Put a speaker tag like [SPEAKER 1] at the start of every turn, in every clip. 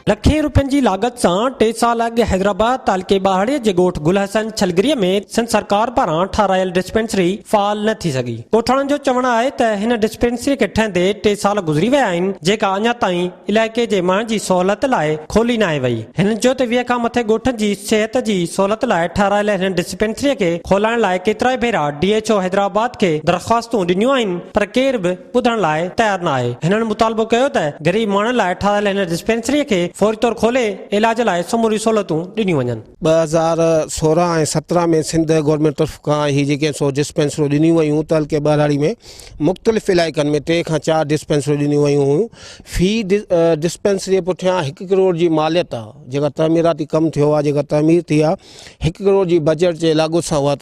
[SPEAKER 1] लखें रुपयनि जी लागत सां 3 साल अॻु हैदराबाद तालके ॿाहड़े जे ॻोठ गुल हसन छलगरीअ में सिंध सरकार पारां ठारायल डिस्पेंसरी फाल न थी सघी। ॻोठाणनि जो चवणु आहे त हिन डिस्पेंसरी खे ठहंदे 3 साल गुज़री विया आहिनि, जेका अञा ताईं इलाइक़े जे माण्हुनि जी सहूलियत लाइ खोली न आहे वई। हिननि चयो त 20 खां मथे ॻोठनि जी सिहत जी सहूलियत लाइ ठारायल हिन डिस्पेंसरीअ खे खोलाइण लाइ केतिरा भेरा DHO हैदराबाद खे दरख़्वास्तूं ॾिनियूं आहिनि, पर केर बि ॿुधण लाइ तयार न आहे। हिननि मुतालबो कयो त ग़रीब माण्हुनि लाइ ठारायल हिन डिस्पेंसरीअ खे फौरी तौर खोले इलाज लाइ समूरी सहूलियतूं ॾिनियूं वञनि।
[SPEAKER 2] 2016 ऐं 17 में सिंध गवर्नमेंट तरफ़ खां ही जेके डिस्पेंसरियूं ॾिनियूं वयूं तहलके ॿाराड़ी में मुख़्तलिफ़ इलाइक़नि में 3 खां 4 डिस्पेंसरियूं ॾिनियूं वयूं हुयूं। फी डिस्पेंसरी पुठियां 1 करोड़ जी मालियत आहे, जेका तमीराती कमु थियो आहे, जेका तमीर थी आहे, 1 करोड़ जी बजट जे लागू सां उहा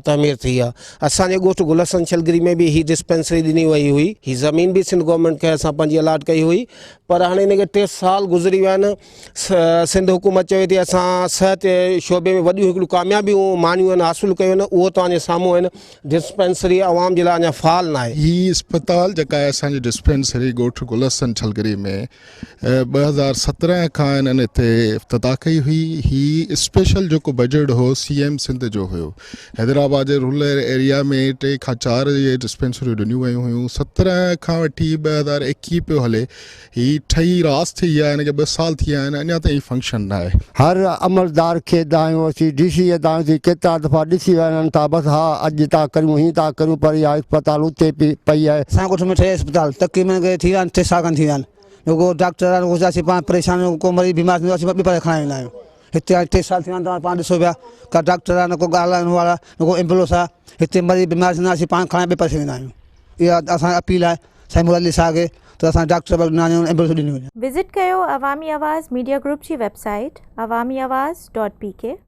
[SPEAKER 2] तमीर थी आहे। असांजे ॻोठ गुल हसन छलगरी में बि ही डिस्पेंसरी ॾिनी वई हुई। ही ज़मीन बि सिंध गवर्नमेंट खे असां पंहिंजी अलाट कई हुई, पर हाणे हिनखे 3 साल गुज़री विया आहिनि। सिंध हुकूमत चवे थी असां सिहत शोबे में वॾियूं हिकिड़ियूं कामयाबियूं मानियूं आहिनि, हासिलु कयूं आहिनि, उहो तव्हांजे साम्हूं आहिनि। डिस्पेंसरी आवाम जे लाइ अञा फाल न आहे।
[SPEAKER 3] ही अस्पताल जेका आहे असांजी डिस्पेंसरी ॻोठ गुल हसन छलगरी में 2017 खां इन्हनि हिते इफ़्तिताह कई हुई। ही स्पेशल जेको बजट हो CM सिंध जो हुयो। हैदराबाद जे रूरल एरिया में 3 खां 4 ये डिस्पेंसरियूं ॾिनियूं वयूं हुयूं। 17 खां वठी 2021 पियो हले। ही ठही रास थी विया, हिनखे 2 साल थी विया आहिनि, अञा ताईं फंक्शन न आहे।
[SPEAKER 4] हर अमलदार खे दायूंसीं, DC दायूंसीं, केतिरा दफ़ा ॾिसी वञनि था, बसि हा अॼु था करियूं, हीअं था करियूं, पर इहा अस्पताल उते पई आहे।
[SPEAKER 5] असां ॻोठ में ठहे अस्पताल तक़रीबन थी विया आहिनि, 3 साल खनि थी विया आहिनि। रुगो डॉक्टर गुज़ारीसीं पाण परेशान, को मरीज़ बीमार थींदो आहे, ॿ पर खणाए वेंदा आहियूं। हिते हाणे 3 साल थी विया आहिनि, पाण ॾिसो पिया, का डॉक्टर आहे, न को ॻाल्हाइण वारा, न को एम्बुलेंस आहे। हिते मरीज़ बीमार थींदा असीं पाण खणाए ॿिए पासे वेंदा आहियूं। इहा असांजी अपील आहे साईं मुरली शाह खे त असां डॉक्टर एम्बुलेंस ॾिनी वञे।
[SPEAKER 6] विज़िट कयो अवामी आवाज़ मीडिया ग्रुप जी वेबसाइट awamiawaz.pk।